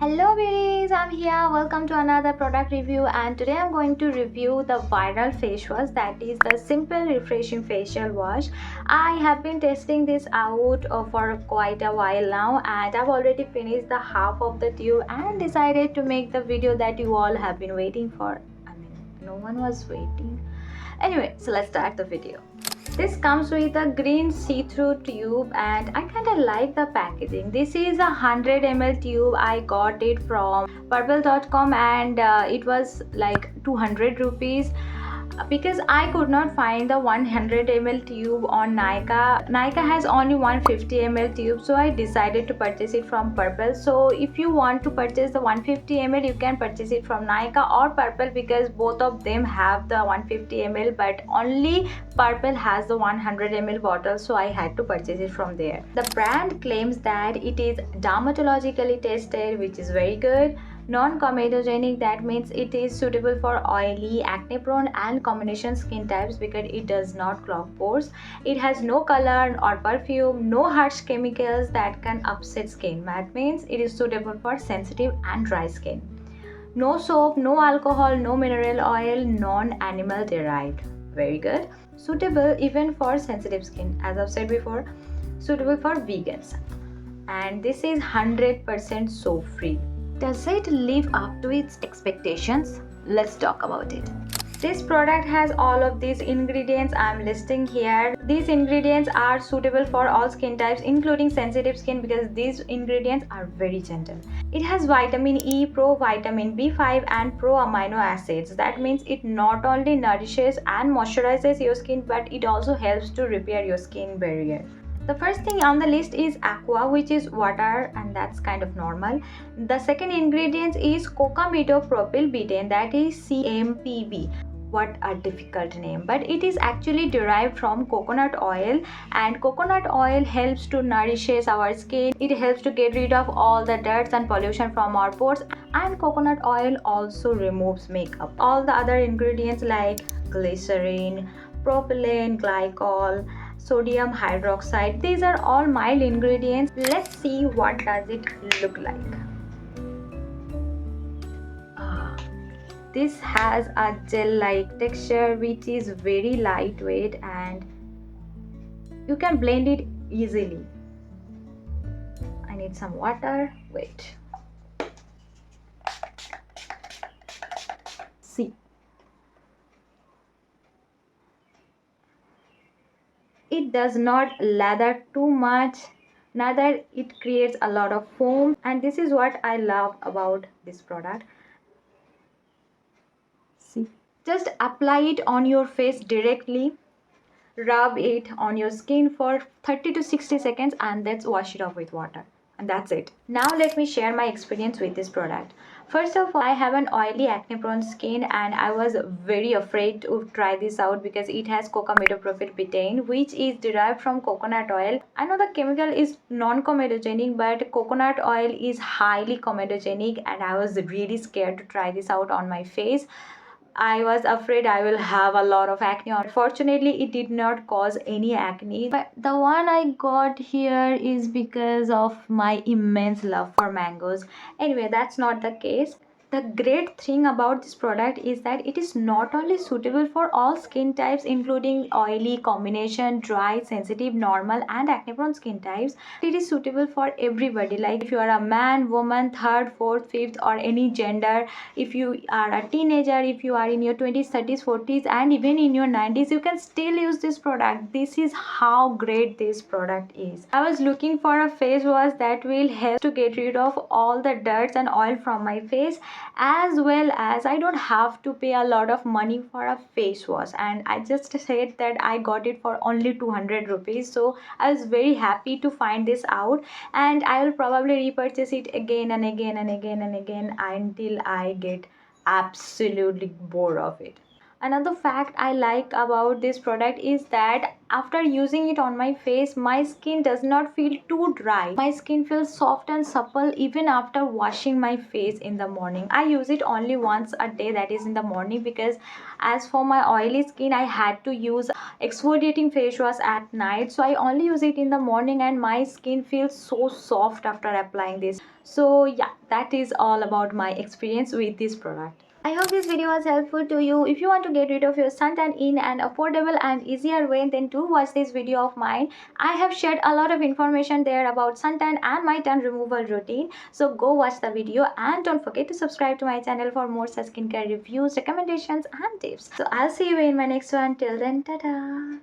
Hello beauties, I'm here. Welcome to another product review, and today I'm going to review the viral face wash, that is the simple refreshing facial wash. I have been testing this out for quite a while now, and I've already finished the half of the tube and decided to make the video that you all have been waiting for. I mean, no one was waiting. Anyway, so let's start the video. This comes with a green see-through tube and I kind of like the packaging. This is a 100 ml tube. I got it from purple.com and it was like 200 rupees because I could not find the 100 ml tube on Nykaa. Nykaa has only 150 ml tube, so I decided to purchase it from Purple. So if you want to purchase the 150 ml, you can purchase it from Nykaa or Purple because both of them have the 150 ml, but only Purple has the 100 ml bottle, so I had to purchase it from there. The brand claims that it is dermatologically tested, which is very good. Non-comedogenic, that means it is suitable for oily, acne prone and combination skin types because it does not clog pores. It has no color or perfume, no harsh chemicals that can upset skin. That means it is suitable for sensitive and dry skin. No soap, no alcohol, no mineral oil, non-animal derived. Very good. Suitable even for sensitive skin, as I've said before, suitable for vegans. And this is 100% soap free. Does it live up to its expectations? Let's talk about it. This product has all of these ingredients I'm listing here. These ingredients are suitable for all skin types, including sensitive skin, because these ingredients are very gentle. It has vitamin E, pro vitamin B5 and pro amino acids. That means it not only nourishes and moisturizes your skin, but it also helps to repair your skin barrier. The first thing on the list is aqua, which is water, and that's kind of normal. The second ingredient is cocamidopropylbutane, that is CMPB. What a difficult name, but it is actually derived from coconut oil, and coconut oil helps to nourishes our skin. It helps to get rid of all the dirt and pollution from our pores, and coconut oil also removes makeup. All the other ingredients like glycerin, propylene glycol, sodium hydroxide, these are all mild ingredients. Let's see what does it look like. This has a gel-like texture which is very lightweight and you can blend it easily. I need some water. Wait. See. It does not lather too much, neither it creates a lot of foam, and this is what I love about this product. See, just apply it on your face directly, rub it on your skin for 30 to 60 seconds and then wash it off with water. And that's it. Now let me share my experience with this product. First of all, I have an oily acne prone skin and I was very afraid to try this out because it has cocamidopropylbutane, which is derived from coconut oil. I know the chemical is non-comedogenic, but coconut oil is highly comedogenic and I was really scared to try this out on my face. I was afraid I will have a lot of acne. Fortunately, it did not cause any acne. But the one I got here is because of my immense love for mangoes. Anyway, that's not the case. The great thing about this product is that it is not only suitable for all skin types, including oily, combination, dry, sensitive, normal and acne prone skin types. It is suitable for everybody, like if you are a man, woman, third, fourth, fifth or any gender. If you are a teenager, if you are in your 20s, 30s, 40s and even in your 90s, you can still use this product. This is how great this product is. I was looking for a face wash that will help to get rid of all the dirt and oil from my face, as well as I don't have to pay a lot of money for a face wash, and I just said that I got it for only 200 rupees. So I was very happy to find this out, and I will probably repurchase it again and again and again and again until I get absolutely bored of it. Another fact I like about this product is that after using it on my face, my skin does not feel too dry. My skin feels soft and supple even after washing my face in the morning. I use it only once a day, that is in the morning, because as for my oily skin I had to use exfoliating face wash at night. So I only use it in the morning and my skin feels so soft after applying this. So yeah, that is all about my experience with this product. I hope this video was helpful to you. If you want to get rid of your suntan in an affordable and easier way, then do watch this video of mine. I have shared a lot of information there about suntan and my tan removal routine. So go watch the video and don't forget to subscribe to my channel for more such skincare reviews, recommendations and tips. So I'll see you in my next one. Till then, ta-da!